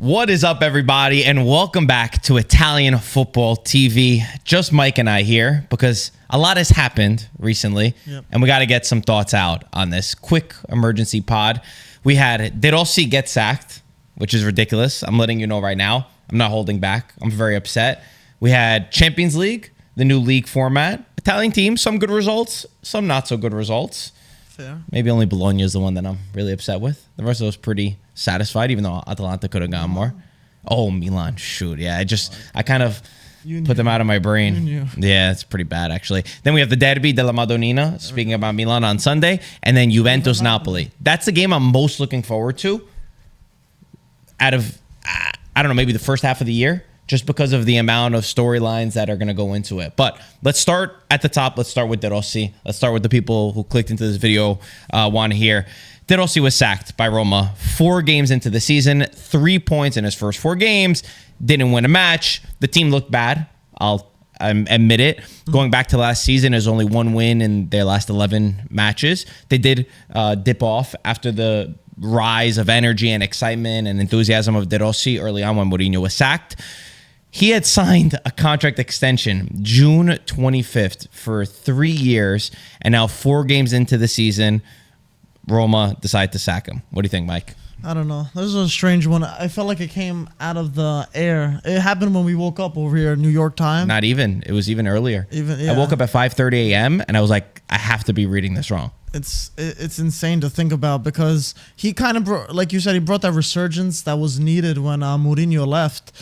What is up, everybody, and welcome back to Italian Football TV. Just Mike and I here because a lot has happened recently, and we got to get some thoughts out on this quick emergency pod. We had De Rossi get sacked, which is ridiculous. I'm letting you know right now. I'm not holding back. I'm very upset. We had Champions League, the new league format. Italian teams, some good results, some not so good results. Fair. Maybe only Bologna is the one that I'm really upset with. The rest of us pretty satisfied, even though Atalanta could have gotten more. Oh, Milan, shoot. Yeah, I kind of put them out of my brain. Yeah, it's pretty bad, actually. Then we have the Derby della Madonnina, speaking about Milan on Sunday, and then Juventus Napoli. That's the game I'm most looking forward to out of, I don't know, maybe the first half of the year, just because of the amount of storylines that are going to go into it. But let's start at the top. Let's start with De Rossi. Let's start with the people who clicked into this video want to hear. De Rossi was sacked by Roma 4 games into the season, 3 points in his first 4 games, didn't win a match. The team looked bad. I'll admit it. Going back to last season, there's only 1 win in their last 11 matches. They did dip off after the rise of energy and excitement and enthusiasm of De Rossi early on when Mourinho was sacked. He had signed a contract extension June 25th for 3 years, and now 4 games into the season, Roma decided to sack him. What do you think, Mike? I don't know. This is a strange one. I felt like it came out of the air. It happened when we woke up over here at New York time. Not even. It was even earlier. I woke up at 5:30 a.m. and I was like, I have to be reading this wrong. It's insane to think about because he kind of, like you said, he brought that resurgence that was needed when Mourinho left.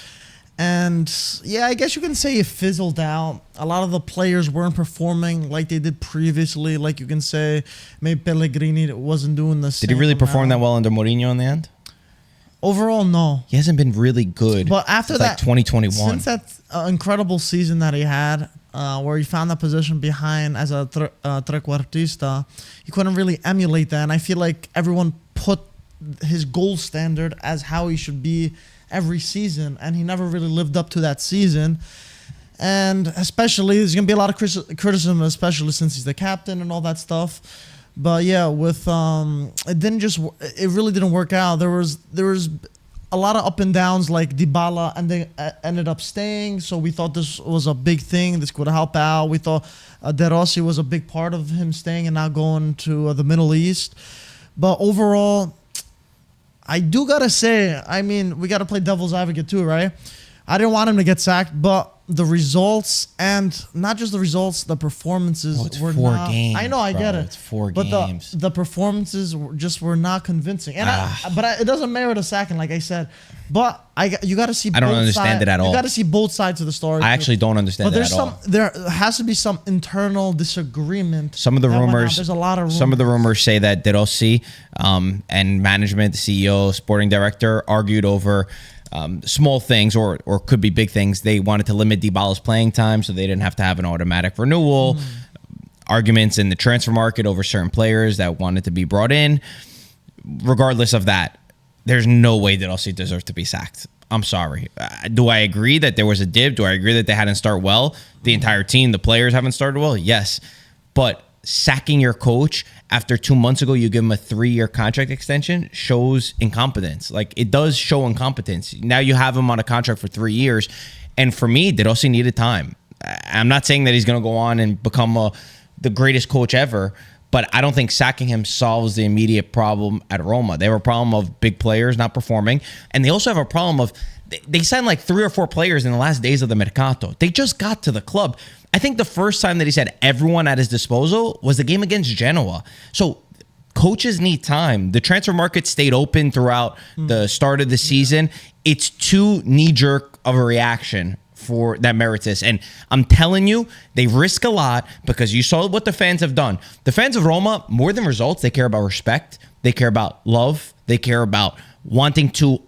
And yeah, I guess you can say it fizzled out. A lot of the players weren't performing like they did previously. Like you can say, maybe Pellegrini wasn't doing the same. Did he really perform that well under Mourinho in the end? Overall, no. He hasn't been really good. But after that, like 2021. Since that incredible season that he had, where he found that position behind as a trequartista, he couldn't really emulate that. And I feel like everyone put his goal standard as how he should be every season, and he never really lived up to that season. And especially, there's going to be a lot of criticism, especially since he's the captain and all that stuff. But yeah, with it really didn't work out. There was a lot of up and downs, like Dybala, and they ended up staying. So we thought this was a big thing. This could help out. We thought De Rossi was a big part of him staying and not going to the Middle East. But overall, I do gotta say, I mean, we gotta play devil's advocate too, right? I didn't want him to get sacked, but the results, and not just the results, the performances were 4 not. Games, I know, I get it. It's 4 but games. the performances were not convincing, and it doesn't merit a sacking, like I said. But you got to see. I don't understand it at all. You got to see both sides of the story. I actually don't understand it at all. There has to be some internal disagreement. Some of the rumors. There's a lot of rumors. Some of the rumors say that De Rossi and management, the CEO, sporting director, argued over small things or could be big things. They wanted to limit Dybala's playing time so they didn't have to have an automatic renewal. Arguments in the transfer market over certain players that wanted to be brought in. Regardless of that, there's no way that Rossi deserves to be sacked. I'm sorry. Do I agree that there was a dip? Do I agree that they hadn't started well? The entire team, the players haven't started well? Yes. But sacking your coach after 2 months ago, you give him a 3-year contract extension shows incompetence. Like, it does show incompetence. Now you have him on a contract for 3 years. And for me, De Rossi needed time. I'm not saying that he's going to go on and become the greatest coach ever, but I don't think sacking him solves the immediate problem at Roma. They have a problem of big players not performing. And they also have a problem of they signed like 3 or 4 players in the last days of the Mercato. They just got to the club. I think the first time that he said everyone at his disposal was the game against Genoa. So coaches need time. The transfer market stayed open throughout the start of the season. It's too knee-jerk of a reaction for that merits this. And I'm telling you, they risk a lot because you saw what the fans have done. The fans of Roma, more than results, they care about respect. They care about love. They care about wanting to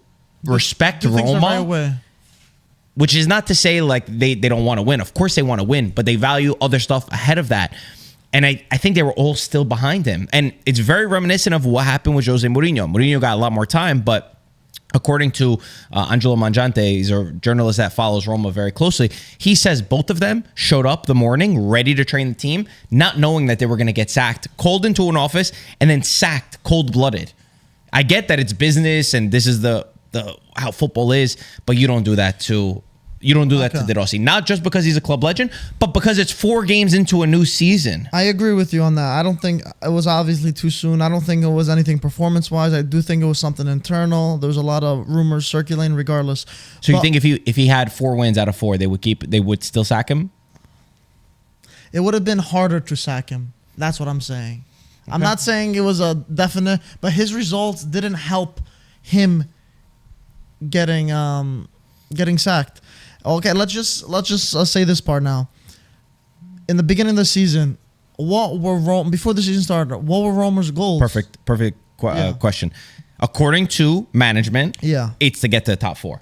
respect Roma. Which is not to say like they don't want to win. Of course they want to win, but they value other stuff ahead of that. And I think they were all still behind him. And it's very reminiscent of what happened with Jose Mourinho. Mourinho got a lot more time, but according to Angelo Mangiante, he's a journalist that follows Roma very closely. He says both of them showed up the morning ready to train the team, not knowing that they were going to get sacked, called into an office, and then sacked cold-blooded. I get that it's business and this is the how football is, but you don't do that to De Rossi. Not just because he's a club legend, but because it's 4 games into a new season. I agree with you on that. I don't think it was obviously too soon. I don't think it was anything performance-wise. I do think it was something internal. There was a lot of rumors circulating regardless. So you think if he had 4 wins out of 4, they would still sack him? It would have been harder to sack him. That's what I'm saying. Okay. I'm not saying it was a definite, but his results didn't help him getting sacked. Okay, let's just say this part now. In the beginning of the season, before the season started, what were Roma's goals? Perfect question. According to management, it's to get to the top 4.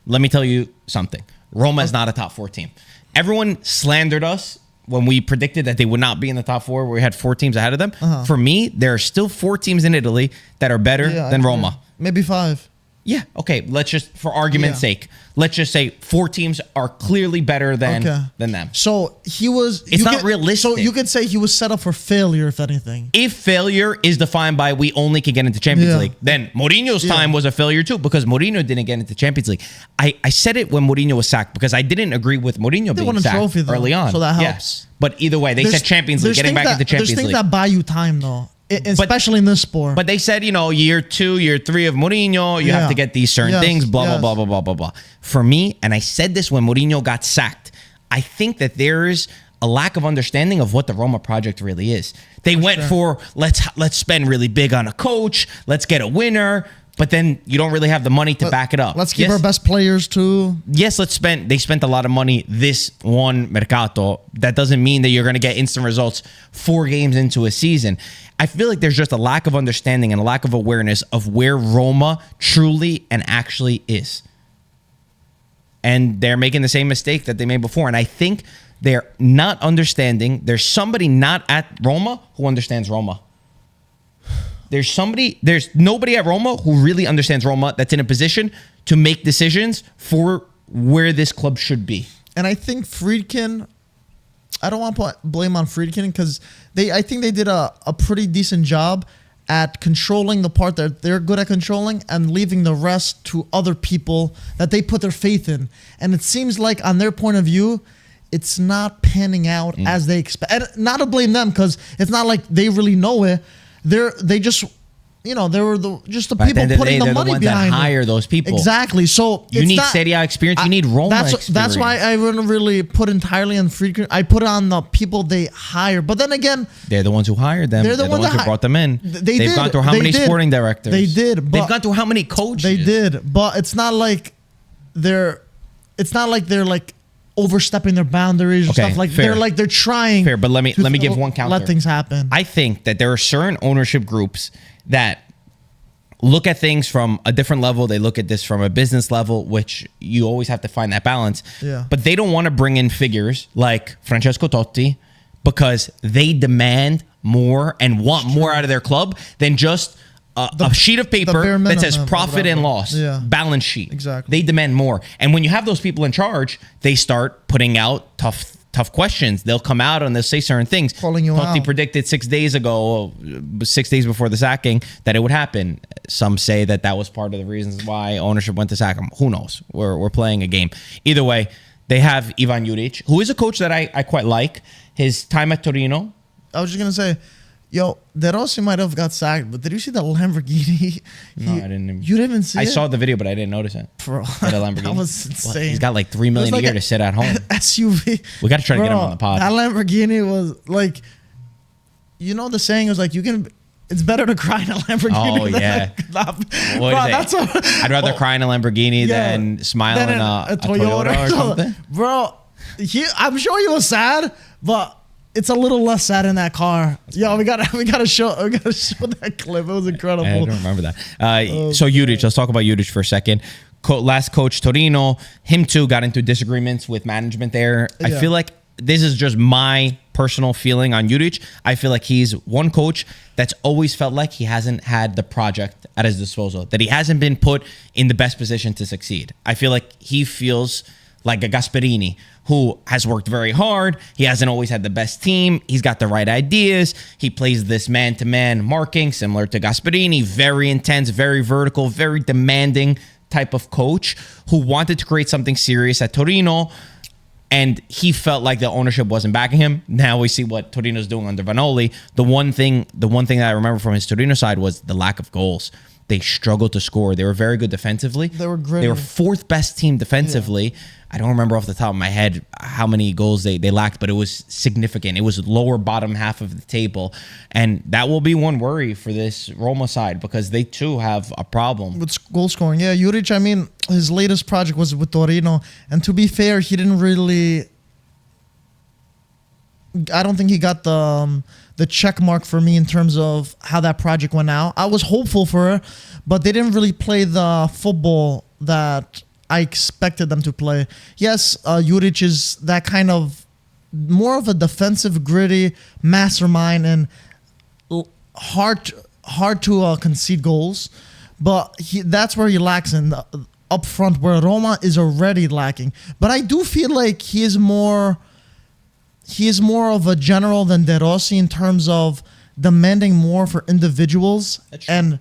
Let me tell you something. Roma is not a top 4 team. Everyone slandered us when we predicted that they would not be in the top 4, where we had 4 teams ahead of them. For me, there are still 4 teams in Italy that are better than Roma. Maybe 5. Yeah, okay. Let's just, for argument's sake, let's just say 4 teams are clearly better than them. So he was... It's not realistic. So you could say he was set up for failure, if anything. If failure is defined by we only could get into Champions League, then Mourinho's time was a failure too, because Mourinho didn't get into Champions League. I said it when Mourinho was sacked because I didn't agree with Mourinho being sacked trophy, early on. So that helps. But either way, they said Champions League, getting back into Champions League. There's things that buy you time, though. Especially in this sport. But they said, year 2, year 3 of Mourinho, you have to get these certain things, blah, blah, blah, blah, blah, blah. For me, and I said this when Mourinho got sacked, I think that there is a lack of understanding of what the Roma project really is. They went for, let's spend really big on a coach, let's get a winner, but then you don't really have the money to back it up. Let's keep our best players too. Yes, they spent a lot of money this one mercato. That doesn't mean that you're going to get instant results 4 games into a season. I feel like there's just a lack of understanding and a lack of awareness of where Roma truly and actually is. And they're making the same mistake that they made before. And I think they're not understanding. There's somebody not at Roma who understands Roma. There's nobody at Roma who really understands Roma that's in a position to make decisions for where this club should be. And I think Friedkin, I don't want to put blame on Friedkin because I think they did a pretty decent job at controlling the part that they're good at controlling and leaving the rest to other people that they put their faith in. And it seems like on their point of view, it's not panning out as they expect. And not to blame them because it's not like they really know it. They just, they were the people putting the money behind that hire those people. Exactly. So you need Serie A experience. You need Roma experience. That's why I wouldn't really put entirely on Friedkin. I put it on the people they hire. But then again, they're the ones who hired them. They're the ones who brought them in. They've gone through how many sporting directors? They did. They've gone through how many coaches? They did. But it's not like they're like overstepping their boundaries or stuff like fair. They're trying. Fair, but let me give one counter. Let things happen. I think that there are certain ownership groups that look at things from a different level. They look at this from a business level, which you always have to find that balance. Yeah. But they don't want to bring in figures like Francesco Totti because they demand more and want more out of their club than just a sheet of paper that says profit and loss, balance sheet. Exactly. They demand more. And when you have those people in charge, they start putting out tough questions. They'll come out and they'll say certain things. Calling you Totti out. predicted 6 days ago, 6 days before the sacking, that it would happen. Some say that was part of the reasons why ownership went to sack him. Who knows? We're playing a game. Either way, they have Ivan Juric, who is a coach that I quite like. His time at Torino. I was just going to say, De Rossi might have got sacked, but did you see that Lamborghini? No, I didn't. You didn't see it? I saw the video, but I didn't notice it. Bro, that was insane. He's got like $3 million a year to sit at home. SUV. We got to try to get him on the pod. That Lamborghini was like, the saying was like, it's better to cry in a Lamborghini. Oh, yeah. I'd rather cry in a Lamborghini than smile in a Toyota or something. Bro, I'm sure he was sad, but it's a little less sad in that car. We gotta show that clip. It was incredible. I don't remember that. So Juric, let's talk about Juric for a second. Last coach Torino, him too got into disagreements with management there. I feel like this is just my personal feeling on Juric. I feel like he's one coach that's always felt like he hasn't had the project at his disposal, that he hasn't been put in the best position to succeed. I feel like he feels like a Gasperini, who has worked very hard. He hasn't always had the best team. He's got the right ideas. He plays this man-to-man marking, similar to Gasperini, very intense, very vertical, very demanding type of coach who wanted to create something serious at Torino, and he felt like the ownership wasn't backing him. Now we see what Torino's doing under Vanoli. The one thing that I remember from his Torino side was the lack of goals. They struggled to score. They were very good defensively. They were gritty. They were fourth best team defensively. Yeah. I don't remember off the top of my head how many goals they lacked, but it was significant. It was lower bottom half of the table. And that will be one worry for this Roma side because they too have a problem. With goal scoring. Yeah, Juric, I mean, his latest project was with Torino. And to be fair, he didn't really... I don't think he got the check mark for me in terms of how that project went out. I was hopeful for it, but they didn't really play the football that I expected them to play. Yes, Juric is that kind of more of a defensive, gritty mastermind and hard to concede goals, but that's where he lacks in up front, where Roma is already lacking. But I do feel like he is more of a general than De Rossi in terms of demanding more for individuals and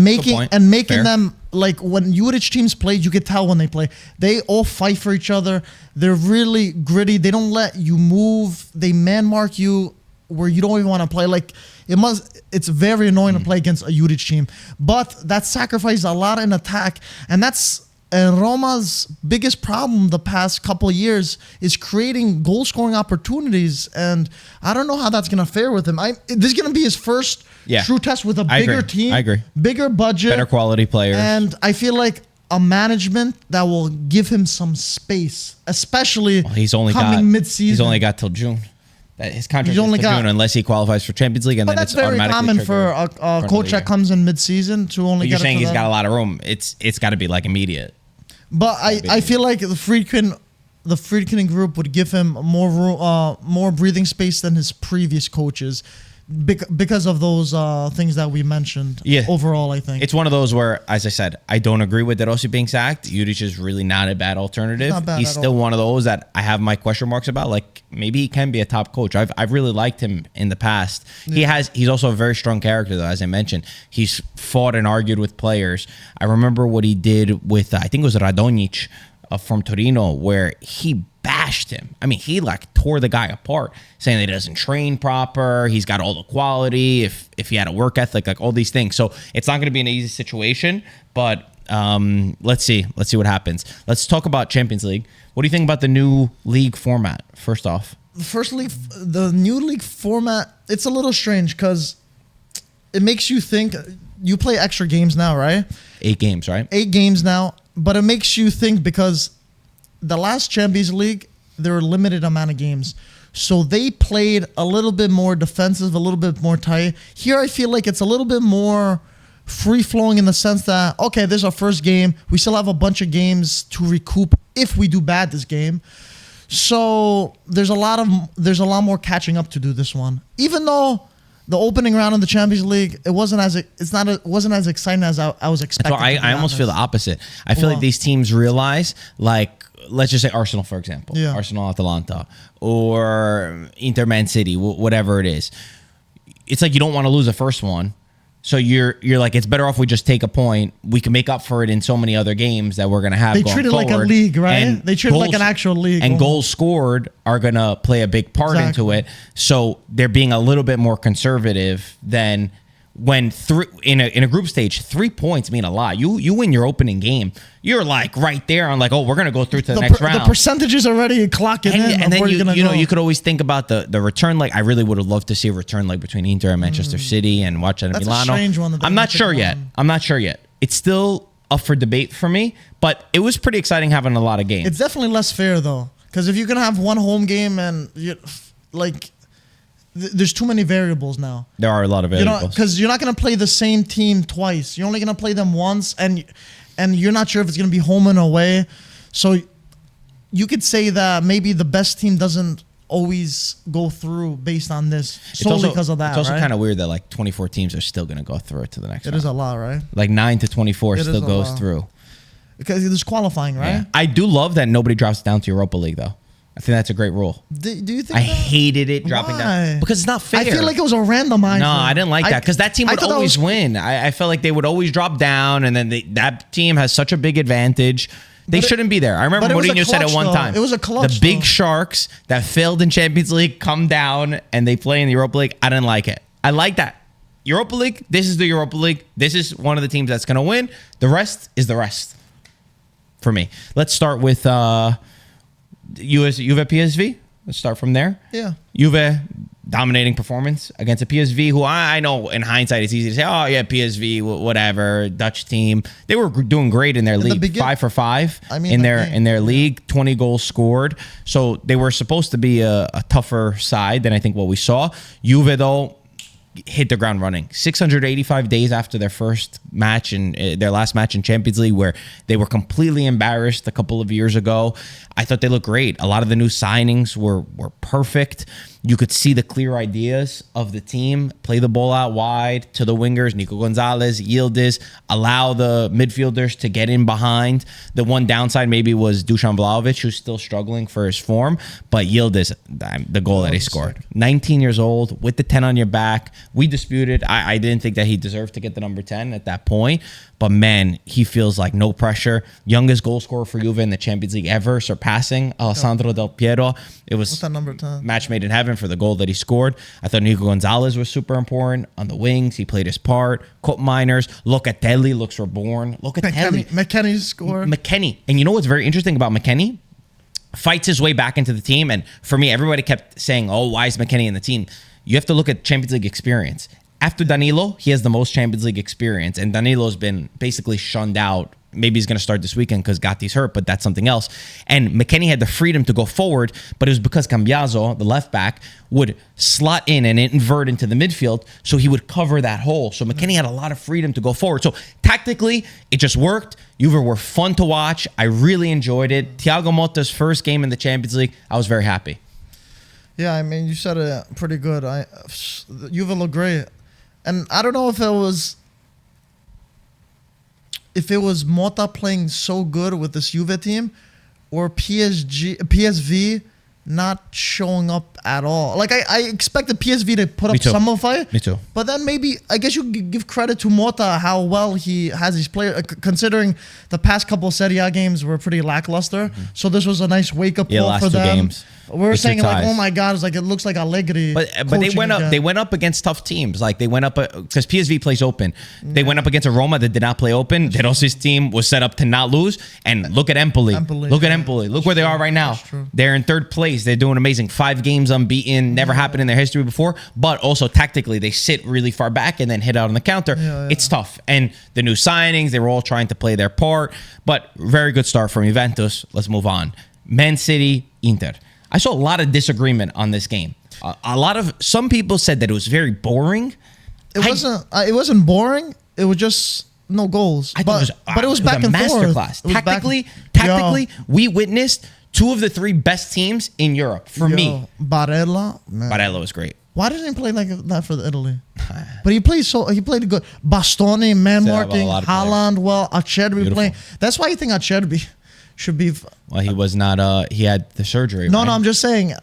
making Fair. them, like when Juric teams play, you could tell when they play. They all fight for each other. They're really gritty. They don't let you move. They man mark you where you don't even want to play. Like it's very annoying to play against a Juric team. But that sacrifices a lot in attack, and that's Roma's biggest problem the past couple of years is creating goal-scoring opportunities, and I don't know how that's going to fare with him. This is going to be his first true test with a bigger team, I agree. Bigger budget, better quality players, and I feel like a management that will give him some space, especially coming mid-season. He's only got till June. His contract is till June unless he qualifies for Champions League, and then it's automatically common for a coach that comes in mid-season to only. But you're saying he's got a lot of room. It's got to be like immediate. But I feel like the Friedkin group would give him more breathing space than his previous coaches because of those things that we mentioned. Yeah. Overall, I think. It's one of those where, as I said, I don't agree with De Rossi being sacked. Juric is really not a bad alternative. He's still one of those that I have my question marks about. Like, maybe he can be a top coach. I've really liked him in the past. Yeah. He's also a very strong character, though, as I mentioned. He's fought and argued with players. I remember what he did with, I think it was Radonjic from Torino, where he bashed him. I mean, he like tore the guy apart, saying that he doesn't train proper. He's got all the quality. If he had a work ethic, like all these things. So it's not going to be an easy situation, but let's see what happens. Let's talk about Champions League. What do you think about the new league format? First off, the new league format, it's a little strange because it makes you think. You play extra games now, right? 8 games, right? 8 games now, but it makes you think because the last Champions League, there were a limited amount of games. So they played a little bit more defensive, a little bit more tight. Here I feel like it's a little bit more free-flowing in the sense that, okay, this is our first game. We still have a bunch of games to recoup if we do bad this game. So there's a lot more catching up to do this one. Even though the opening round of the Champions League, it wasn't as exciting as I was expecting. So I almost feel the opposite. I feel like these teams realize, like, let's just say Arsenal, for example. Yeah. Arsenal, Atalanta, or Inter Man City, whatever it is. It's like you don't want to lose the first one. So you're like, it's better off we just take a point. We can make up for it in so many other games that we're going to have. They treat it like a league, right? And they treat it like an actual league. And goals scored are going to play a big part into it. So they're being a little bit more conservative than when in a group stage. 3 points mean a lot. You win your opening game, you're like right there on like, oh, we're going to go through to the next round. The percentages already clocking in. And then you could always think about the return leg. I really would have loved to see a return leg between Inter and Manchester City and watch that in Milano. That's a strange one. I'm not sure yet. It's still up for debate for me, but it was pretty exciting having a lot of games. It's definitely less fair though, because if you're gonna have one home game and there's too many variables now. There are a lot of variables. Because you're not going to play the same team twice. You're only going to play them once, and you're not sure if it's going to be home and away. So you could say that maybe the best team doesn't always go through based on this solely because of that. It's also kind of weird that like 24 teams are still going to go through it to the next round. It is a lot, right? Like 9 to 24 still goes through. Because there's qualifying, right? Yeah. I do love that nobody drops down to Europa League, though. I think that's a great rule. Do you think I hated it dropping down because it's not fair. I feel like it was a randomizer. No, I didn't like that because that team would always win. I felt like they would always drop down, and then that team has such a big advantage. They shouldn't be there. I remember Mourinho said it one time. It was a clutch. The big Sharks that failed in Champions League come down and they play in the Europa League. I didn't like it. I like that. Europa League, this is the Europa League. This is one of the teams that's going to win. The rest is the rest for me. Let's start with Juve PSV. Let's start from there. Yeah. Juve dominating performance against a PSV who I know in hindsight it's easy to say, oh yeah, PSV, whatever, Dutch team. They were doing great in their league, 5 for 5 in their league, 20 goals scored. So they were supposed to be a tougher side than I think what we saw. Juve though hit the ground running. 685 days after their first match and their last match in Champions League, where they were completely embarrassed a couple of years ago. I thought they looked great. A lot of the new signings were perfect. You could see the clear ideas of the team. Play the ball out wide to the wingers, Nico Gonzalez, Yildiz, allow the midfielders to get in behind. The one downside maybe was Dusan Vlahovic, who's still struggling for his form, but Yildiz, the goal that he scored. 19 years old, with the 10 on your back. We disputed. I didn't think that he deserved to get the number 10 at that point, but man, he feels like no pressure. Youngest goal scorer for Juve in the Champions League ever, surpassing Alessandro Del Piero. It was number 10? Match made in heaven for the goal that he scored. I thought Nico Gonzalez was super important on the wings. He played his part. Cup Miners. Locatelli looks reborn. Locatelli. McKennie scored. McKennie. And you know what's very interesting about McKennie? Fights his way back into the team. And for me, everybody kept saying, oh, why is McKennie in the team? You have to look at Champions League experience. After Danilo, he has the most Champions League experience. And Danilo's been basically shunned out. Maybe he's going to start this weekend because Gatti's hurt, but that's something else. And McKennie had the freedom to go forward, but it was because Cambiaso, the left back, would slot in and invert into the midfield, so he would cover that hole. So McKennie had a lot of freedom to go forward. So tactically, it just worked. Juve were fun to watch. I really enjoyed it. Thiago Motta's first game in the Champions League, I was very happy. Yeah, I mean, you said it pretty good. Juve looked great. And I don't know if it was Motta playing so good with this Juve team or PSV not showing up at all. Like, I expected PSV to put up some of a fight. Me too. But then maybe, I guess you could give credit to Motta how well he has his player, considering the past couple of Serie A games were pretty lackluster. Mm-hmm. So this was a nice wake-up call for them. Games. We were saying like, oh my God, it's like it looks like Allegri. But they went up. Again. They went up against tough teams. Like they went up because PSV plays open. They went up against a Roma that did not play open. De Rossi's team was set up to not lose. And look at Empoli. Look at Empoli. Look where they are right now. They're in third place. They're doing amazing. 5 games unbeaten. Never happened in their history before. But also tactically, they sit really far back and then hit out on the counter. It's tough. And the new signings, they were all trying to play their part. But very good start from Juventus. Let's move on. Man City, Inter. I saw a lot of disagreement on this game. Some people said that it was very boring. It wasn't boring. It was just no goals. But it was back and forth. Tactically, we witnessed 2 of the 3 best teams in Europe for me. Barella was great. Why didn't he play like that for Italy? But he played good. Bastoni, man marking, Haaland, Acerbi playing. That's why you think Acerbi should be. Well, he was not. He had the surgery. No, I'm just saying.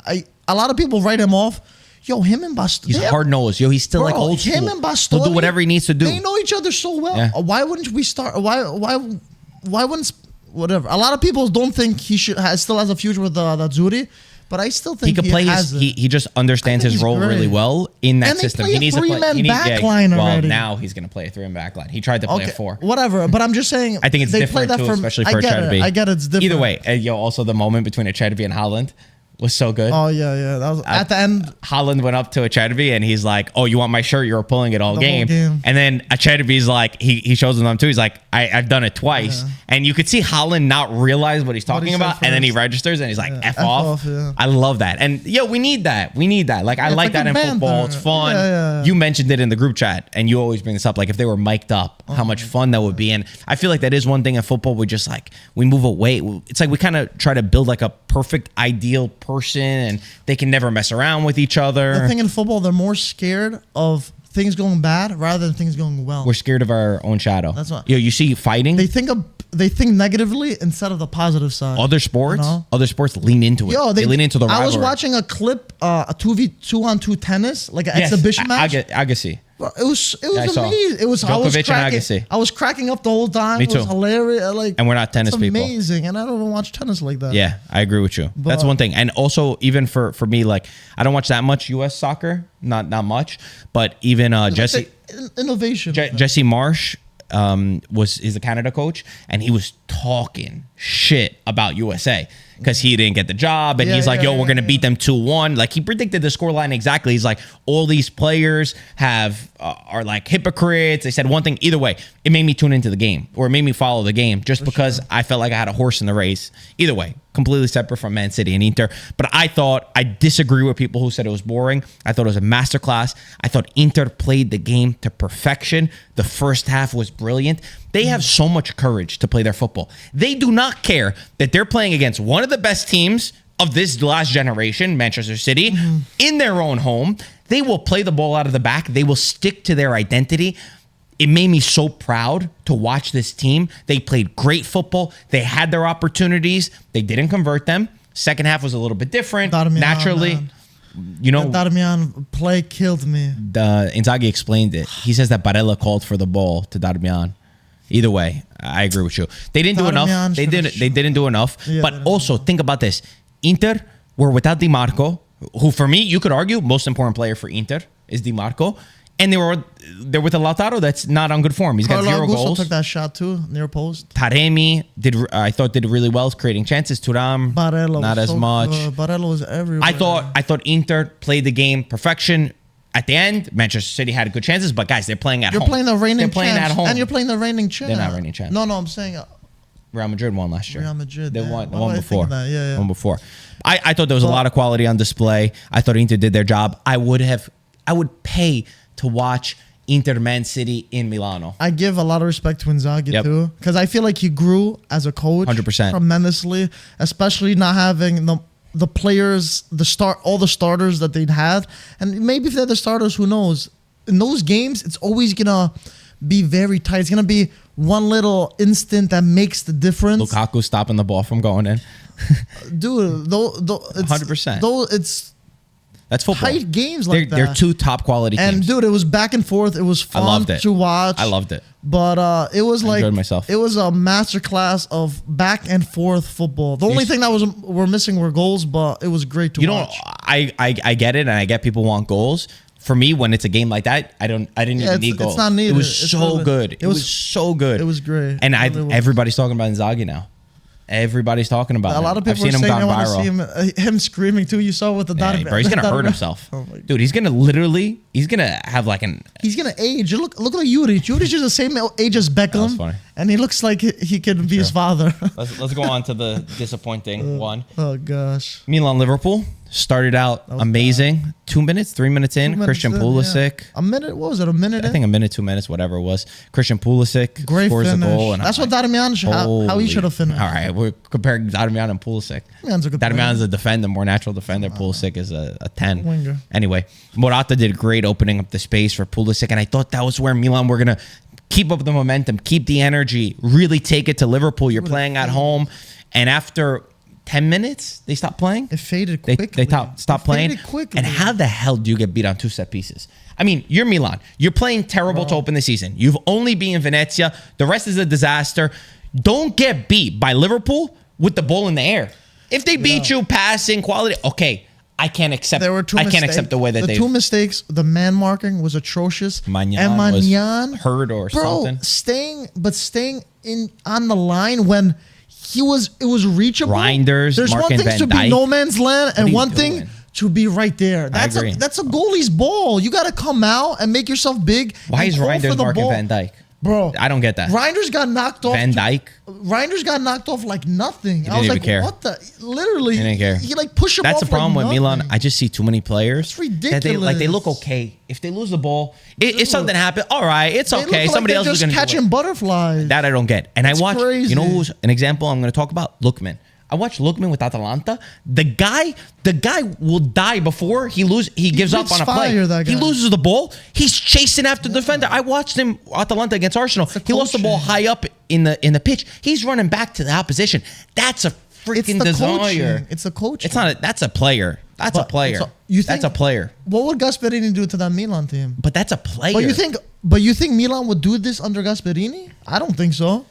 A lot of people write him off. Yo, him and Bastoni. He's hard nosed. Yo, he's still like old school. Him and Bastoni. He'll do whatever he needs to do. They know each other so well. Yeah. Why wouldn't we start? Why wouldn't whatever? A lot of people don't think he still has a future with the Azzurri. But I still think he could play he just understands his role really well in that system. He needs to play a 3-man already. Now he's going to play a 3-man back line. He tried to play a 4. Whatever, but I'm just saying. I think it's different too, especially for Acerbi. I get it's different. Either way, also the moment between Acerbi and Haaland was so good. Oh yeah, that was at the end. Haaland went up to Acerbi and he's like, "Oh, you want my shirt? You were pulling it all game." And then Acerbi's like, he shows him too. He's like, "I've done it twice." And you could see Haaland not realize what he's talking about, and then he registers and he's like, "F off." I love that, and we need that. Like I like that in football. It's fun. You mentioned it in the group chat, and you always bring this up. Like if they were mic'd up, how much fun that would be. And I feel like that is one thing in football. We just we move away. It's like we kind of try to build like a perfect ideal person, and they can never mess around with each other. The thing in football, they're more scared of things going bad rather than things going well. We're scared of our own shadow. That's what. Yo, you see fighting. They think negatively instead of the positive side. Other sports, You know? other sports lean into it. Yo, they lean into the rivalry. I was watching a clip, a 2v2 tennis, like an exhibition match. Agassi. It was saw. amazing. It was Djokovic and Agassi. I was cracking up the whole time. Me It was too. hilarious. Like, And we're not tennis it's people. amazing, and I don't even watch tennis like that. Yeah, I agree with you. That's one thing. And also, even for me, like, I don't watch that much U.S. soccer, not much. But even Jesse Innovation. Jesse Marsh is the Canada coach, and he was talking shit about USA because he didn't get the job, and he's like, "Yo, we're gonna beat them 2-1." Like, he predicted the scoreline exactly. He's like, all these players are like hypocrites. They said one thing. Either way, it made me tune into the game, or it made me follow the game, just because I felt like I had a horse in the race. Either way, completely separate from Man City and Inter. But I disagree with people who said it was boring. I thought it was a masterclass. I thought Inter played the game to perfection. The first half was brilliant. They have so much courage to play their football. They do not care that they're playing against one of the best teams of this last generation, Manchester City, in their own home. They will play the ball out of the back. They will stick to their identity. It made me so proud to watch this team. They played great football. They had their opportunities. They didn't convert them. Second half was a little bit different. Naturally, Darmian play killed me. Inzaghi explained it. He says that Barella called for the ball to Darmian. Either way, I agree with you. They didn't do enough. They didn't do enough. Yeah, but also, think about this. Inter were without Di Marco, who for me, you could argue, most important player for Inter is Di Marco. And they're with a Lautaro that's not on good form. He's got 0 goals. took that shot too, near post. Taremi did really well creating chances. Thuram, not as much. Barella was everywhere. I thought Inter played the game perfection. At the end, Manchester City had good chances, but guys, they're playing at home. You're playing the reigning champs. They're playing at home. And you're playing the reigning champs. They're not reigning champs. No, I'm saying Real Madrid won last year. Real Madrid. They won Why one would I before. think that? Yeah. One before. I thought there was a lot of quality on display. I thought Inter did their job. I would pay to watch Inter Man City in Milano. I give a lot of respect to Inzaghi too, because I feel like he grew as a coach 100% tremendously, especially not having the players, all the starters that they'd had. And maybe if they're the starters, who knows? In those games, it's always gonna be very tight. It's gonna be one little instant that makes the difference. Lukaku stopping the ball from going in. Dude, it's 100%. That's football. Tight games like that. They're two top quality teams. And dude, it was back and forth. It was fun to watch. I loved it. But it was like, enjoyed myself. It was a masterclass of back and forth football. The only thing that we're missing were goals, but it was great to watch. I get it, and I get people want goals. For me, when it's a game like that, I didn't even need goals. It's not needed. It was so good. It was so good. It was great. And everybody's talking about Inzaghi now. Everybody's talking about him. A lot of people are saying they want to see him screaming too. You saw with the dot. Bro, he's gonna hurt himself. Dude, he's gonna have like he's gonna age. Look like Juric. Juric is the same age as Beckham. That's funny. And he looks like he could be his father. Let's go on to the disappointing one. Oh gosh. Milan Liverpool started out amazing. Bad. 3 minutes in. Christian Pulisic. Yeah. A minute. What was it? A minute? I think a minute, 2 minutes, whatever it was. Christian Pulisic scores a goal. And that's what Darmian how he should have finished. All right, we're comparing Darmian and Pulisic. Darmian's a defender, more natural defender. Pulisic is a 10. Winger. Anyway, Morata did great opening up the space for Pulisic, and I thought that was where Milan were gonna keep up the momentum, keep the energy, really take it to Liverpool. You're playing at home, and after 10 minutes, they stopped playing. It faded quickly. They stopped playing. Quickly. And how the hell do you get beat on 2 set pieces? I mean, you're Milan. You're playing terrible to open the season. You've only been in Venezia. The rest is a disaster. Don't get beat by Liverpool with the ball in the air. If they beat you passing quality, okay, I can't accept. There were 2 mistakes. I can't accept the way that the 2 mistakes. The man marking was atrocious. Magnan was hurt or something. Staying in on the line when it was reachable. Reinders, There's Mark one thing Van to Dijk. be no man's land, and one thing to be right there. That's a goalie's ball. You got to come out and make yourself big. Why is Reinders marking Van Dijk? Bro, I don't get that. Reinders got knocked off. Van Dijk? Reinders got knocked off like nothing. I was like, care. What the? Literally, he didn't care. He like push him off. That's the problem like with Milan. I just see too many players. It's ridiculous. That they look okay. If they lose the ball, if something happens, all right, it's okay. Somebody else is going to catching butterflies. That I don't get. And I watch. Crazy. You know who's an example I'm going to talk about? Lookman. I watched Lookman with Atalanta. The guy will die before he gives up on a play. He loses the ball. He's chasing after the defender. I watched him Atalanta against Arsenal. He lost the ball high up in the pitch. He's running back to the opposition. That's a freaking desire. It's a coach. It's not. That's a player. That's a player. That's a player. What would Gasperini do to that Milan team? But that's a player. But you think Milan would do this under Gasperini? I don't think so.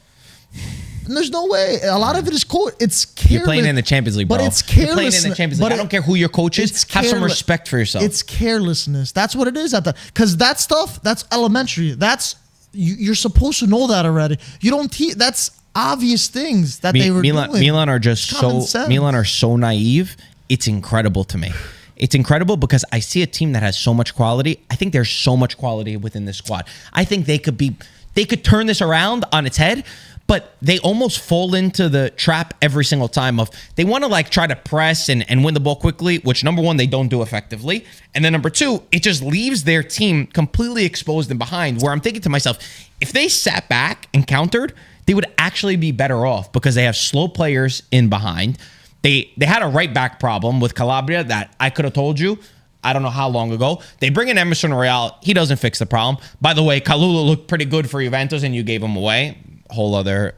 There's no way. A lot of it is it's careless. You're playing in the Champions League, bro. But it's careless. You're playing in the Champions League. I don't care who your coach is. Have some respect for yourself. It's carelessness. That's what it is because that stuff, that's elementary. That's you're supposed to know that already. You don't that's obvious things that they were doing. Milan are so naive. It's incredible to me. It's incredible because I see a team that has so much quality. I think there's so much quality within this squad. I think they could turn this around on its head, but they almost fall into the trap every single time of they want to like try to press and win the ball quickly, which number one, they don't do effectively. And then number two, it just leaves their team completely exposed and behind, where I'm thinking to myself, if they sat back and countered, they would actually be better off because they have slow players in behind. They had a right back problem with Calabria that I could have told you I don't know how long ago. They bring in Emerson Royale. He doesn't fix the problem. By the way, Kalulu looked pretty good for Juventus and you gave him away. Whole other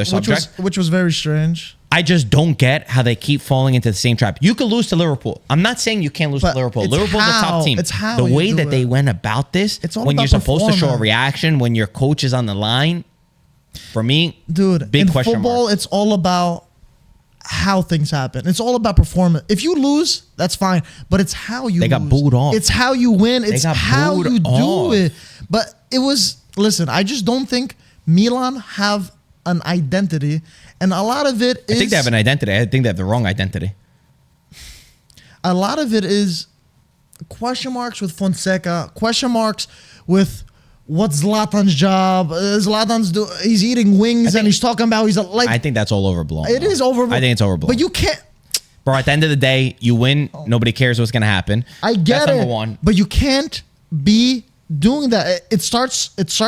subject. Which was very strange. I just don't get how they keep falling into the same trap. You could lose to Liverpool. I'm not saying you can't lose to Liverpool. Liverpool's a top team. It's how the way that they went about this, it's all when about you're supposed to show a reaction, when your coach is on the line, for me, dude, big in question football, mark. It's all about how things happen. It's all about performance. If you lose, that's fine, but it's how you lose. They got booed off. It's how you win. It's how you do it. But listen, I just don't think Milan have an identity, and a lot of it is... I think they have an identity. I think they have the wrong identity. A lot of it is question marks with Fonseca, question marks with what's Zlatan's job. He's eating wings and he's talking about I think that's all overblown. It is overblown. I think it's overblown. But you can't... Bro, at the end of the day, you win. Nobody cares what's going to happen. I get that's number one. But you can't be doing that. It starts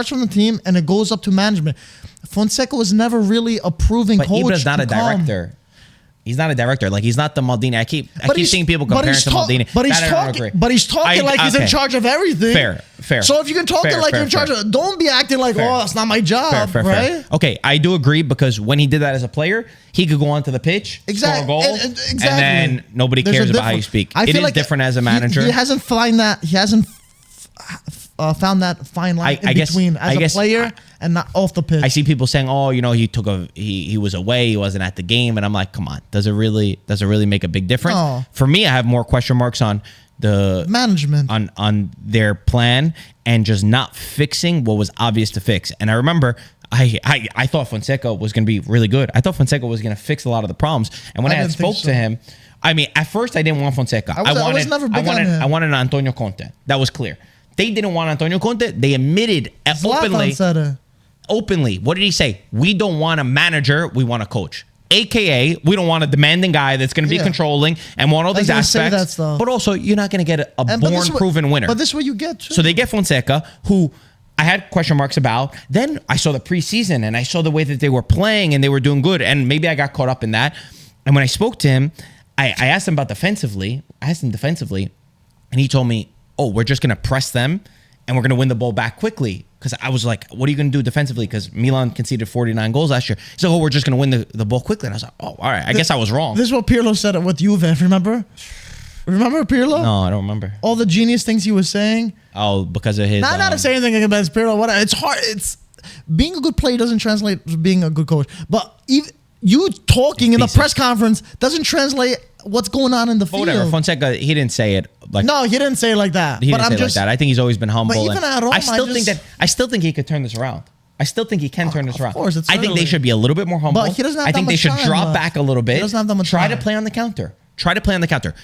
from the team and it goes up to management. Fonseca was never really a proven coach. But Ibra's not a director. He's not a director. Like, he's not the Maldini. I keep seeing people comparing to Maldini. But he's talking like he's in charge of everything. Fair. So if you can talk like you're in charge of, don't be acting like, oh, it's not my job, right? Okay, I do agree because when he did that as a player, he could go onto the pitch, score a goal, and then nobody cares about how you speak. It is different as a manager. He hasn't found that. He hasn't found that fine line between as a player and not off the pitch. I see people saying, "Oh, he was away, he wasn't at the game," and I'm like, "Come on, does it really make a big difference?" No. For me, I have more question marks on the management, on their plan, and just not fixing what was obvious to fix. And I remember, I thought Fonseca was going to be really good. I thought Fonseca was going to fix a lot of the problems. And when I had spoke to him, I mean, at first I didn't want Fonseca. I wanted Antonio Conte. That was clear. They didn't want Antonio Conte. They admitted openly. What did he say? We don't want a manager. We want a coach. AKA, we don't want a demanding guy that's going to be controlling and want all these aspects. But also, you're not going to get a born, proven winner. But this is what you get, too. So they get Fonseca, who I had question marks about. Then I saw the preseason, and I saw the way that they were playing, and they were doing good. And maybe I got caught up in that. And when I spoke to him, I asked him about defensively. And he told me, oh, we're just going to press them and we're going to win the ball back quickly. Because I was like, what are you going to do defensively? Because Milan conceded 49 goals last year. He's like, oh, we're just going to win the ball quickly. And I was like, oh, all right. I guess I was wrong. This is what Pirlo said with Juve, remember? Remember Pirlo? No, I don't remember. All the genius things he was saying. Oh, because of his... Not to say anything against Pirlo. Whatever. It's hard. Being a good player doesn't translate to being a good coach. But even you talking in the press conference doesn't translate what's going on in the field. Whatever. Fonseca, he didn't say it like... No, he didn't say it like that. He didn't say it like that. I think he's always been humble. But even at Roma, I still think he could turn this around. I still think he can turn this around. Of course, it's I think they should be a little bit more humble. But he doesn't have I think they should drop back a little bit. He doesn't have that much Try time. to play on the counter.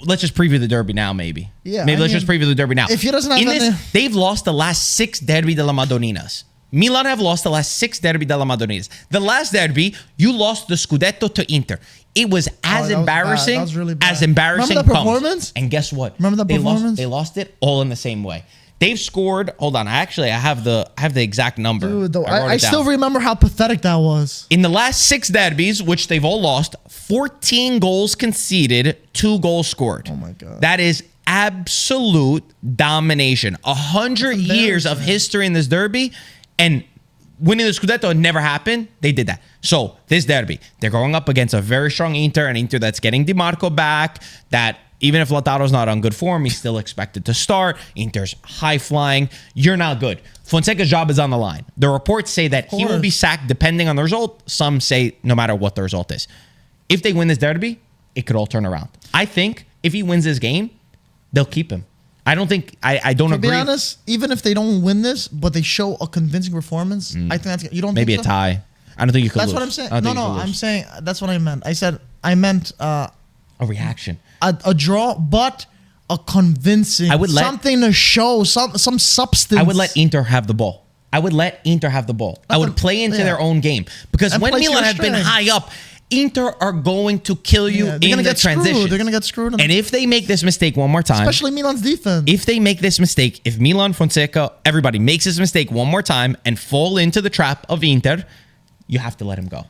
Let's just preview the derby now, maybe. Yeah. Let's just preview the derby now. If he doesn't have they've lost the last 6 derby della Madonninas. Milan have lost the last 6 derby della Madonninas. The last derby, you lost the Scudetto to Inter. It was embarrassing. That was really bad. As embarrassing. Remember the performance? And guess what? Remember the performance? They lost it all in the same way. They've scored. Hold on. I have the exact number. Dude, I still remember how pathetic that was. In the last 6 derbies, which they've all lost, 14 goals conceded, 2 goals scored. Oh my God. That is absolute domination. 100 years of history in this derby, and winning the Scudetto never happened. They did that. So this derby, they're going up against a very strong Inter, an Inter that's getting Di Marco back, that even if Lautaro's not on good form, he's still expected to start. Inter's high flying. You're not good. Fonseca's job is on the line. The reports say that he will be sacked depending on the result. Some say no matter what the result is. If they win this derby, it could all turn around. I think if he wins this game, they'll keep him. I don't think I don't agree. To be honest, even if they don't win this, but they show a convincing performance, I think that's you don't maybe think so? a tie. I don't think you could. That's lose. what I'm saying. No, I'm saying that's what I meant. I meant a reaction. A draw, but a convincing. Something to show, some substance. I would let Inter have the ball. I would play into their own game because when Milan have been high up, Inter are going to kill you in the transition. They're going to get screwed. And if they make this mistake one more time, especially Milan's defense, if they make this mistake, if Milan, Fonseca, everybody makes this mistake one more time and fall into the trap of Inter, you have to let him go.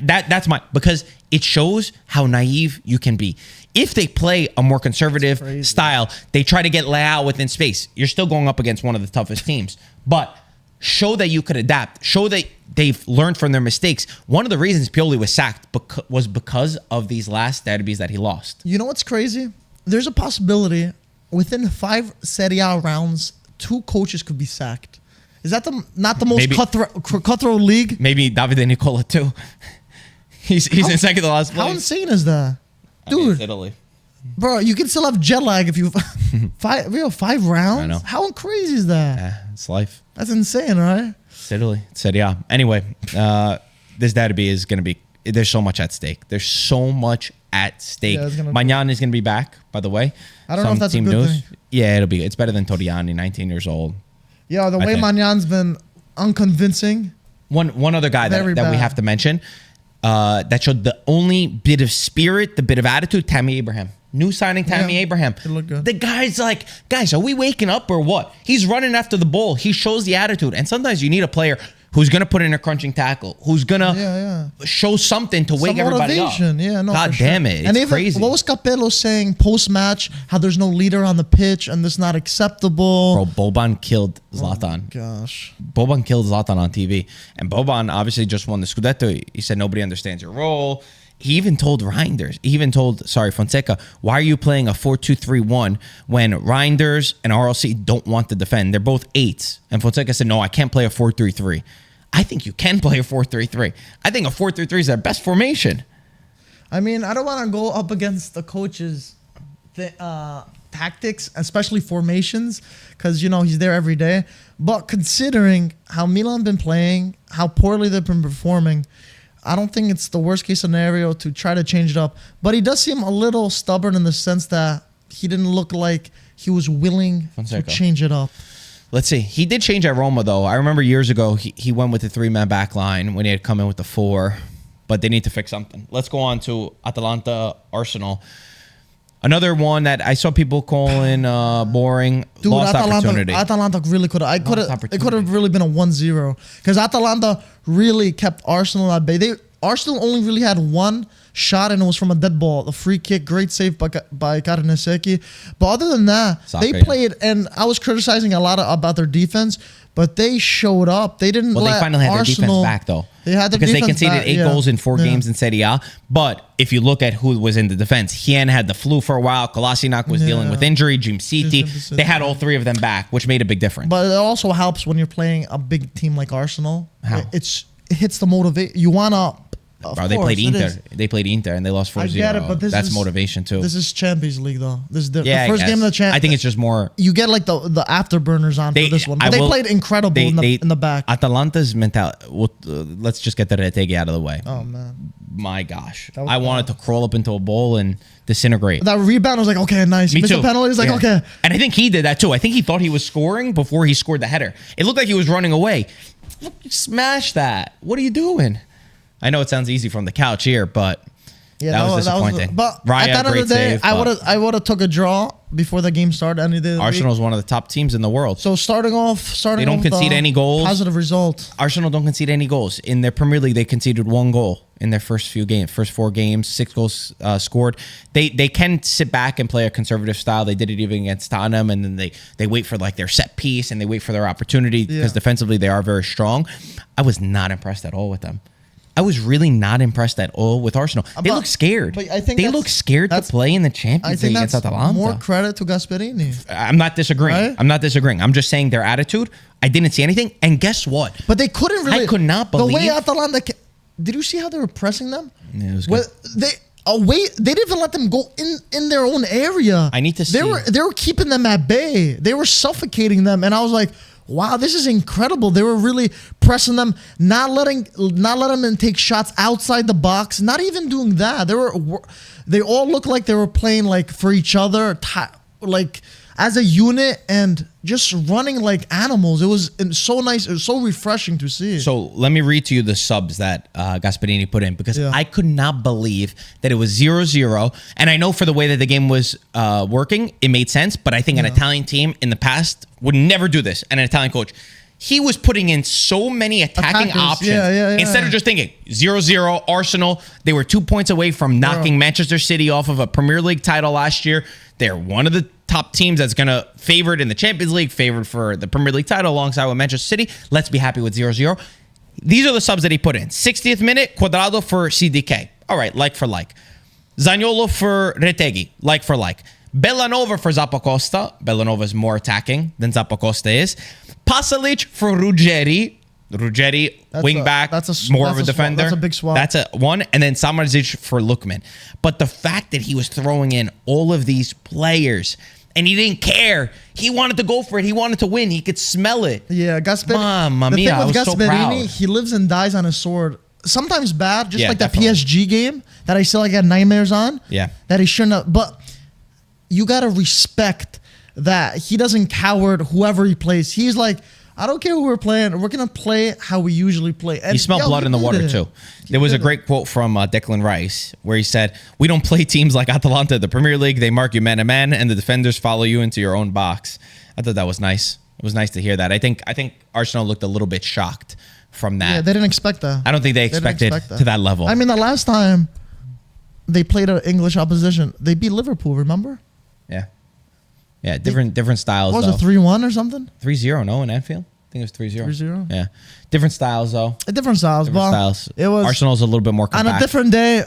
That's because it shows how naive you can be. If they play a more conservative style, they try to get Leao within space. You're still going up against one of the toughest teams, but show that you could adapt. Show that they've learned from their mistakes. One of the reasons Pioli was sacked was because of these last derbies that he lost. You know what's crazy? There's a possibility within 5 Serie A rounds, 2 coaches could be sacked. Is that not the most cutthroat league? Maybe Davide Nicola too. He's in second to last place. How insane is that? Dude, it's Italy. Bro, you can still have jet lag if you 5 rounds. I know. How crazy is that? Yeah, it's life. That's insane, right? It's Italy. It's Serie A. Anyway, this derby is going to be. There's so much at stake. There's so much at stake. Magnan is going to be back. By the way, I don't know if that's a good thing. Yeah, it'll be. It's better than Torriani, 19 years old. Yeah, the way Magnan's been unconvincing. One other guy that we have to mention that showed the only bit of spirit, the bit of attitude, Tammy Abraham. New signing Tammy Abraham. It looked good. The guy's like, guys, are we waking up or what? He's running after the ball. He shows the attitude. And sometimes you need a player who's going to put in a crunching tackle, who's going to show something to wake everybody up. Yeah, no, God damn it. It's crazy. What was Capello saying post-match? How there's no leader on the pitch and this is not acceptable. Bro, Boban killed Zlatan. Oh, gosh. Boban killed Zlatan on TV. And Boban obviously just won the Scudetto. He said nobody understands your role. He even told Fonseca, why are you playing a 4-2-3-1 when Reinders and RLC don't want to defend? They're both 8s. And Fonseca said, no, I can't play a 4-3-3. I think you can play a 4-3-3. I think a 4-3-3 is their best formation. I mean, I don't want to go up against the coach's tactics, especially formations, because, he's there every day. But considering how Milan been playing, how poorly they've been performing, I don't think it's the worst case scenario to try to change it up. But he does seem a little stubborn in the sense that he didn't look like he was willing to change it up. Let's see. He did change at Roma, though. I remember years ago, he went with the 3-man back line when he had come in with the 4. But they need to fix something. Let's go on to Atalanta, Arsenal. Another one that I saw people calling boring. Dude, lost opportunity. Atalanta really could have. It could have really been a 1-0 because Atalanta really kept Arsenal at bay. Arsenal only really had one shot and it was from a dead ball, a free kick, great save by Karnesecki. But other than that, they played, and I was criticizing a lot about their defense, but they showed up. They didn't. Well, they finally had Arsenal, their defense back though. They had their because defense they conceded 8 goals in 4 games in Serie A. But if you look at who was in the defense, Hien had the flu for a while. Kolasinac was dealing with injury. Jim City. They had all 3 of them back, which made a big difference. But it also helps when you're playing a big team like Arsenal. How? It hits the motivate. You wanna. Bro, they played Inter. They played Inter and they lost 4-0. I get it, but that's motivation too. This is Champions League though. This is the first game of the Champions. I think it's just more. You get like the afterburners on for this one. But they played incredible in the back. Atalanta's mentality. Let's just get the Retegui out of the way. Oh man, my gosh, I wanted to crawl up into a bowl and disintegrate. That rebound was like, okay, nice. Me too. The penalty was like, okay. And I think he did that too. I think he thought he was scoring before he scored the header. It looked like he was running away. Smash that. What are you doing? I know it sounds easy from the couch here, but Yeah, that was disappointing. But Raya, at the end of the day, save, I would have took a draw before the game started any day of the Arsenal is week. one of the top teams in the world. So starting off, They don't concede any goals. Positive result. Arsenal don't concede any goals. In their Premier League, they conceded 1 goal in their first 4 games, 6 goals scored. They can sit back and play a conservative style. They did it even against Tottenham, and then they wait for like their set piece and they wait for their opportunity because defensively they are very strong. I was not impressed at all with them. I was really not impressed at all with Arsenal. They look scared. But I think they look scared to play in the Champions League against Atalanta. More credit to Gasperini. I'm not disagreeing. Right? I'm not disagreeing. I'm just saying their attitude. I didn't see anything. And guess what? But they couldn't really. I could not believe the way Atalanta. Did you see how they were pressing them? Yeah, it was good. They didn't even let them go in their own area. I need to see. They were keeping them at bay. They were suffocating them, and I was like, wow, this is incredible. They were really pressing them, not letting them take shots outside the box. Not even doing that. They all looked like they were playing like for each other, like as a unit, and just running like animals. It was so nice. It was so refreshing to see. So let me read to you the subs that Gasperini put in, because I could not believe that it was 0-0. And I know for the way that the game was working, it made sense. But I think an Italian team in the past would never do this. And an Italian coach, he was putting in so many attacking options. Instead of just thinking 0-0, Arsenal, they were 2 points away from knocking Manchester City off of a Premier League title last year. They're one of the top teams that's going to favored in the Champions League, favored for the Premier League title alongside with Manchester City. Let's be happy with 0-0. These are the subs that he put in. 60th minute, Cuadrado for CDK. All right, like for like. Zaniolo for Retegui, like for like. Bellanova for Zappacosta. Bellanova is more attacking than Zappacosta is. Pasalic for Ruggeri. Ruggeri, wing back, more of a defender. That's a big swap. That's a one. And then Samardžić for Lookman. But the fact that he was throwing in all of these players and he didn't care. He wanted to go for it. He wanted to win. He could smell it. Yeah, Gasperini. Mamma mia, I was so proud. He lives and dies on his sword. Sometimes bad, just like definitely. that PSG game that I still got nightmares on. Yeah. That he shouldn't have. But you got to respect that he doesn't coward whoever he plays. He's like, I don't care who we're playing. We're going to play how we usually play. And he smelled blood in the water, too. There was a great quote from Declan Rice where he said, we don't play teams like Atalanta in the Premier League. They mark you man-to-man, and the defenders follow you into your own box. I thought that was nice. It was nice to hear that. I think Arsenal looked a little bit shocked from that. Yeah, they didn't expect that. I don't think they expected to that level. I mean, the last time they played an English opposition, they beat Liverpool, remember? Yeah. Yeah, different styles. What was it, 3-1 or something? 3-0, no, in Anfield? I think it was 3-0. 3-0? Yeah. Different styles, though. Different styles. It was Arsenal's a little bit more compact. On a different day,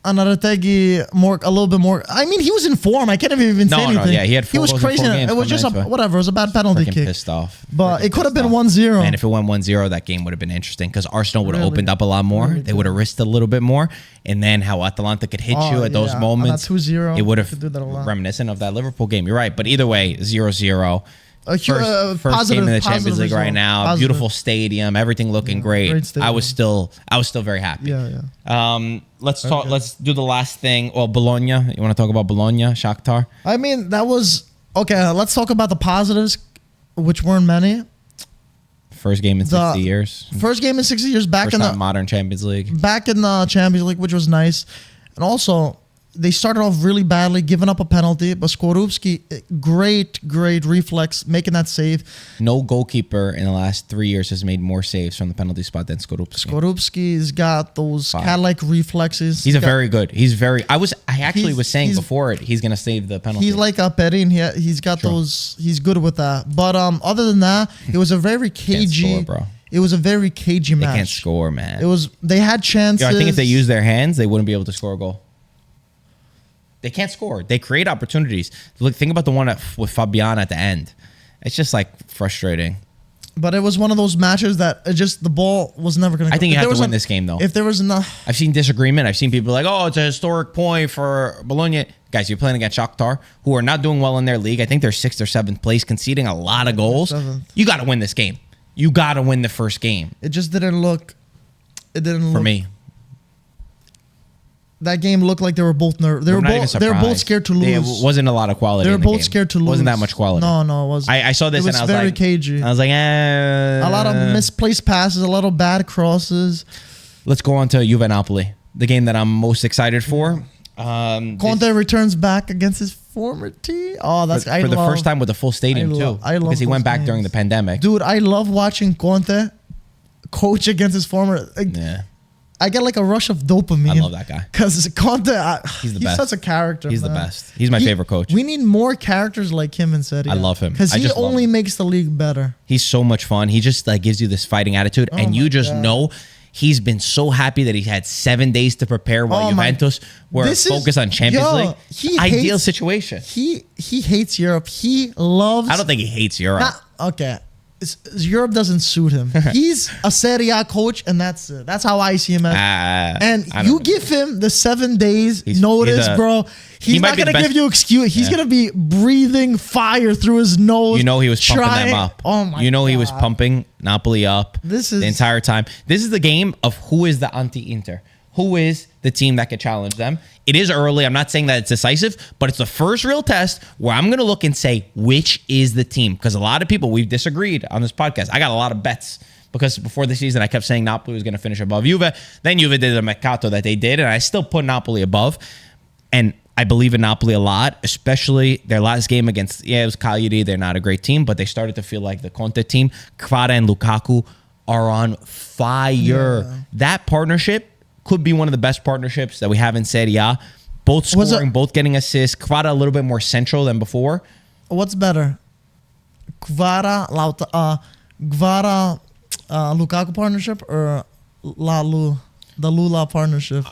Retegui a little bit more. I mean, he was in form. I can't even say anything. No, yeah, he had 4 goals in 4 games. It was just whatever. It was a bad penalty kick. Pissed off. But it could have been 1-0. And if it went 1-0, that game would have been interesting because Arsenal would have opened up a lot more. They would have risked a little bit more. And then how Atalanta could hit you at those moments. 2-0. It would have reminiscent of that Liverpool game. You're right. But either way, 0-0. First game in the Champions League right now. Beautiful stadium, everything looking great. I was still very happy. Let's talk. Let's do the last thing. Well, Bologna. You want to talk about Bologna, Shaktar? I mean, that was okay. Let's talk about the positives, which weren't many. First game in 60 years. First game in 60 years. Back in the modern Champions League. Back in the Champions League, which was nice, and also. They started off really badly, giving up a penalty, but Skorupski, great reflex, making that save. No goalkeeper in the last 3 years has made more saves from the penalty spot than Skorupski. Skorupski's got those cat-like reflexes. He's I actually was saying before it, he's going to save the penalty. He's like a Perin. He's got those. He's good with that. But other than that, it was a very cagey. Can't score, bro. It was a very cagey match. They can't score, man. They had chances. I think if they used their hands, they wouldn't be able to score a goal. They can't score. They create opportunities. Look, think about the one with Fabian at the end. It's just like frustrating. But it was one of those matches that the ball was never going to go. I think you have to win this game, though. If there was enough. I've seen disagreement. I've seen people like, oh, it's a historic point for Bologna. Guys, you're playing against Shaktar, who are not doing well in their league. I think they're 6th or 7th place, conceding a lot of goals. 7th. You got to win this game. You got to win the first game. It just didn't look. For me. That game looked like they were both nervous. They were both scared to lose. It wasn't a lot of quality. They were both scared to lose. Wasn't that much quality. No, it wasn't. I saw this and I was very cagey. I was like, a lot of misplaced passes, a lot of bad crosses. Let's go on to Juve Napoli. the game that I'm most excited for. Conte returns back against his former team. Oh, that's for the first time with a full stadium because he went back during the pandemic. Dude, I love watching Conte coach against his former. Yeah. I get like a rush of dopamine. I love that guy. Because Conte, he's the best. Such a character. He's man. the best. He's my favorite coach. We need more characters like him in Serie A. I love him. Because he only makes the league better. He's so much fun. He just like gives you this fighting attitude. And you just know he's been so happy that he had 7 days to prepare while Juventus were focused on Champions League. Ideal situation. He hates Europe. He loves... I don't think he hates Europe. Okay. Europe doesn't suit him. He's a Serie A coach, and that's it. That's how I see him. And you give him the 7 days notice, bro. He's not going to give you excuse. He's going to be breathing fire through his nose. You know he was pumping them up. Oh my God. You know he was pumping Napoli up the entire time. This is the game of who is the anti-Inter. Who is the team that could challenge them? It is early. I'm not saying that it's decisive, but it's the first real test where I'm going to look and say, which is the team? Because a lot of people, we've disagreed on this podcast. I got a lot of bets because before the season, I kept saying Napoli was going to finish above Juve. Then Juve did the mercato that they did, and I still put Napoli above. And I believe in Napoli a lot, especially their last game against, it was Cagliari. They're not a great team, but they started to feel like the Conte team. Kvara and Lukaku are on fire. Yeah. That partnership could be one of the best partnerships that we have in Serie A. Both scoring, both getting assists. Kvara a little bit more central than before. What's better? Kvara Lukaku partnership or the Lula partnership?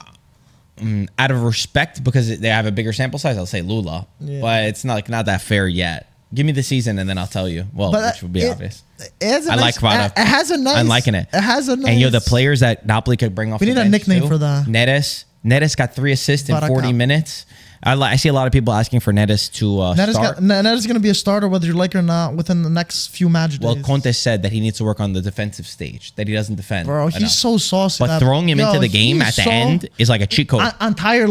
Out of respect, because they have a bigger sample size, I'll say Lula. Yeah. But it's not that fair yet. Give me the season and then I'll tell you. Well, which would be obvious. I like Kvara. It has a nice... I'm liking it. It has a nice... And the players that Napoli could bring off the bench. We need a nickname for that. Neres got 3 assists in 40 minutes. I see a lot of people asking for Neres to start. Neres is going to be a starter whether you like it or not within the next few match days. Well, Conte said that he needs to work on the defensive stage, that he doesn't defend. Bro, he's so saucy. But throwing him into the game at the end is like a cheat code. On tired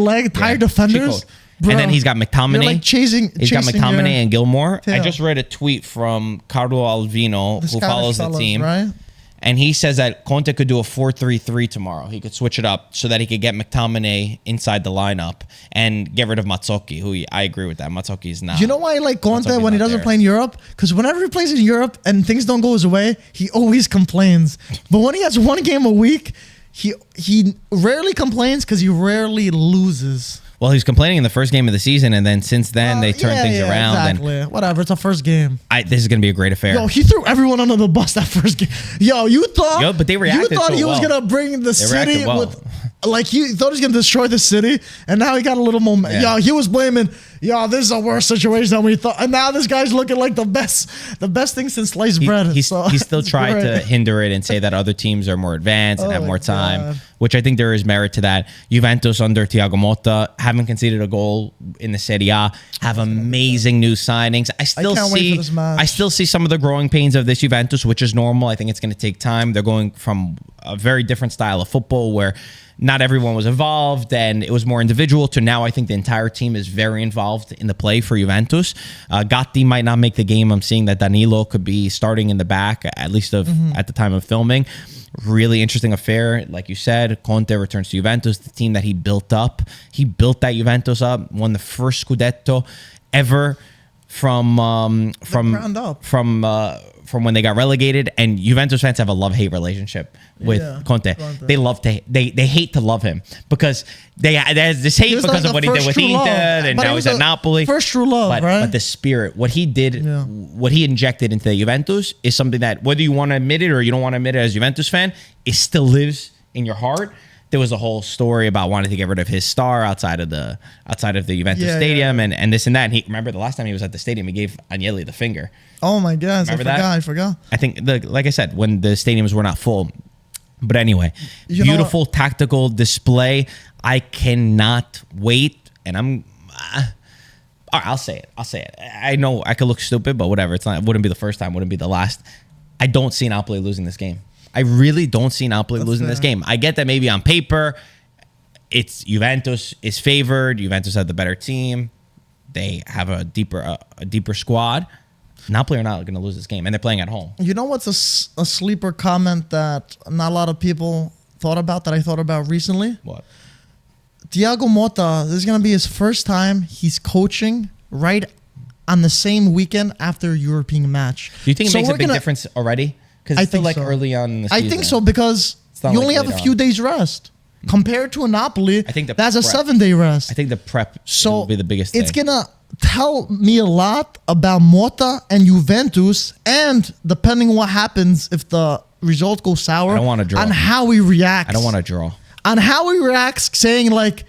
defenders. Bro, and then he's got McTominay. Like he's got McTominay and Gilmore. I just read a tweet from Carlo Alvino, who follows the team. Right? And he says that Conte could do a 4-3-3 tomorrow. He could switch it up so that he could get McTominay inside the lineup and get rid of Mazzocchi, who I agree with that. Mazzocchi is not. You know why I like Conte when he doesn't play in Europe? Because whenever he plays in Europe and things don't go his way, he always complains. But when he has one game a week, he rarely complains because he rarely loses. Well, he's complaining in the first game of the season, and then since then they turned things around. Exactly. And whatever, it's a first game. This is gonna be a great affair. Yo, he threw everyone under the bus that first game. You thought? But they reacted. You thought he was gonna bring the city with, like he thought he was gonna destroy the city, and now he got a little moment. Yeah. He was blaming. This is a worse situation than we thought, and now this guy's looking like the best thing since sliced bread. He still tried to hinder it and say that other teams are more advanced and have more time, which I think there is merit to that. Juventus under Thiago Motta haven't conceded a goal in the Serie A. Have amazing new signings. I still see some of the growing pains of this Juventus, which is normal. I think it's going to take time. They're going from a very different style of football where not everyone was involved and it was more individual to now I think the entire team is very involved in the play for Juventus. Gatti might not make the game. I'm seeing that Danilo could be starting in the back, at least at the time of filming. Really interesting affair. Like you said, Conte returns to Juventus, the team that he built up. He built that Juventus up, won the first Scudetto ever from when they got relegated. And Juventus fans have a love-hate relationship with Conte. They love to they hate to love him because there's this hate because of what he did with Inter and now he's at Napoli. First true love, right? But the spirit, what he did, what he injected into the Juventus is something that whether you want to admit it or you don't want to admit it as a Juventus fan, it still lives in your heart. There was a whole story about wanting to get rid of his star outside of the Juventus stadium and this and that. And he remember the last time he was at the stadium, he gave Agnelli the finger. Oh my gosh, I forgot. I think like I said, when the stadiums were not full. But anyway, beautiful tactical display. I cannot wait, and I'll say it. I know I could look stupid, but whatever. It wouldn't be the first time. Wouldn't be the last. I don't see Napoli losing this game. I really don't see Napoli losing this game. I get that maybe on paper, it's Juventus is favored. Juventus have the better team. They have a deeper squad. Napoli are not going to lose this game, and they're playing at home. You know what's a sleeper comment that not a lot of people thought about that I thought about recently? What? Thiago Motta, this is going to be his first time he's coaching right on the same weekend after a European match. Do you think it makes a big difference already? Because it's still like early on in the season. I think so, because you only have a few days rest. Compared to a Napoli, I think that's a 7-day rest. I think the prep will be the biggest thing. It's going to tell me a lot about Motta and Juventus, and depending what happens if the result goes sour, I don't want to draw. On how he reacts. I don't want to draw. On how he reacts, saying like,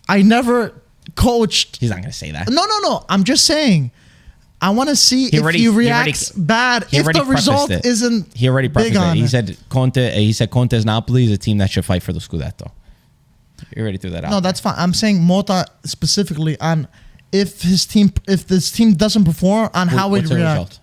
I never coached. He's not going to say that. No. I'm just saying. I want to see if he reacts bad. If the result isn't he already prefaced it. He said Conte's Napoli is a team that should fight for the Scudetto. He already threw that out. No, that's fine. I'm saying Motta specifically on if this team doesn't perform, on how it reacts.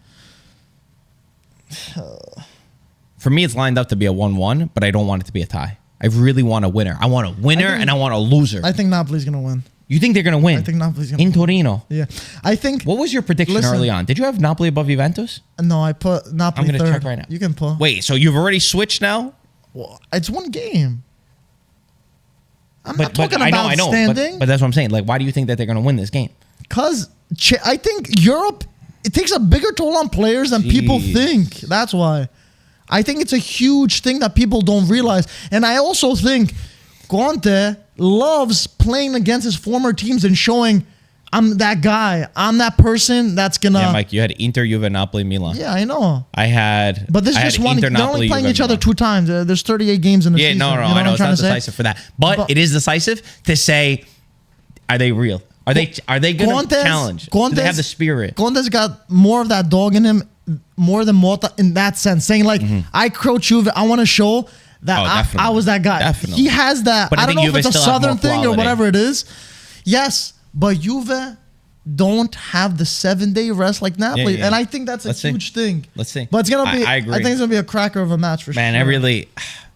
For me, it's lined up to be a 1-1, but I don't want it to be a tie. I really want a winner. I want a winner and I want a loser. I think Napoli's going to win. You think they're going to win? I think Napoli's going to win. In Torino? Yeah. I think... What was your prediction early on? Did you have Napoli above Juventus? No, I put Napoli third. I'm going to check right now. You can put... Wait, so you've already switched now? Well, it's one game. I'm not talking about standing. But that's what I'm saying. Like, why do you think that they're going to win this game? Because I think Europe, it takes a bigger toll on players than people think. That's why. I think it's a huge thing that people don't realize. And I also think Conte loves playing against his former teams and showing, I'm that guy. I'm that person that's going to... Yeah, Mike, you had Inter, Juve, Napoli, Milan. Yeah, I know. I had... But this is just one... They're only playing each other 2 times. There's 38 games in the season. Yeah, no, I know. It's not decisive for that. But it is decisive to say, are they real? Are they going to challenge? Do they have the spirit? Conte's got more of that dog in him, more than Motta in that sense. Saying like, I coach Juve, I want to show that I was that guy. Definitely. He has that. But I don't know if it's a Southern thing or whatever it is. Yes, but Juve don't have the 7-day rest like Napoli. And I think that's a huge thing. Let's see. But it's going to be, I agree. I think it's going to be a cracker of a match for sure. Man, I really...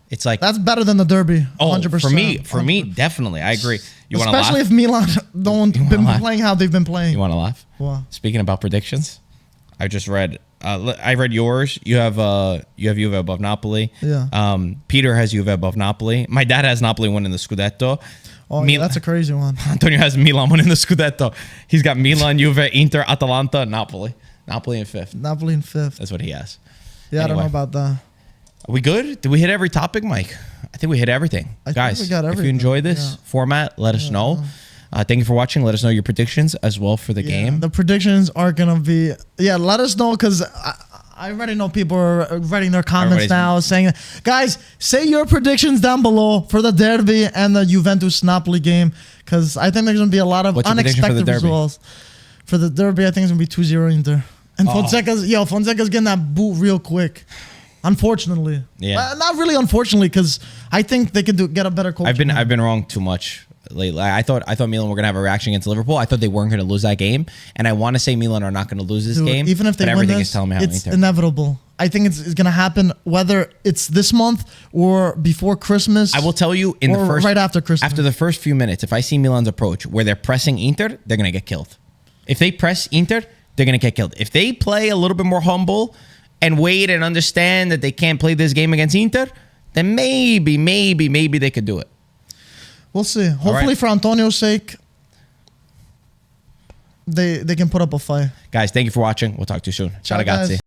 It's like that's better than the derby. 100%. For me, definitely, I agree. You want to laugh? Especially if Milan been playing how they've been playing. You want to laugh? What? Speaking about predictions, I just read. I read yours. You have Juve above Napoli. Yeah. Peter has Juve above Napoli. My dad has Napoli winning the Scudetto. Oh, yeah, that's a crazy one. Antonio has Milan winning the Scudetto. He's got Milan, Juve, Inter, Atalanta, Napoli. Napoli in 5th. Napoli in 5th. That's what he has. Yeah, anyway. I don't know about that. Are we good? Did we hit every topic, Mike? I think we hit everything. Guys, if you enjoy this format, let us know. Thank you for watching. Let us know your predictions as well for the game. The predictions are going to be... Yeah, let us know because I already know people are writing their comments now saying... Guys, say your predictions down below for the derby and the Juventus-Napoli game because I think there's going to be a lot of unexpected results. For the derby, I think it's going to be 2-0 Inter. And Fonseca's getting that boot real quick. Unfortunately, not really. Unfortunately, because I think they could get a better coach. I've been wrong too much lately. I thought Milan were gonna have a reaction against Liverpool. I thought they weren't gonna lose that game, and I want to say Milan are not gonna lose this game. Even if they win this, it's inevitable. I think it's gonna happen whether it's this month or before Christmas. I will tell you right after Christmas. After the first few minutes, if I see Milan's approach where they're pressing Inter, they're gonna get killed. If they press Inter, they're gonna get killed. If they play a little bit more humble and wait and understand that they can't play this game against Inter, then maybe they could do it. We'll see. Hopefully for Antonio's sake, they can put up a fight. Guys, thank you for watching. We'll talk to you soon. Ciao, ragazzi.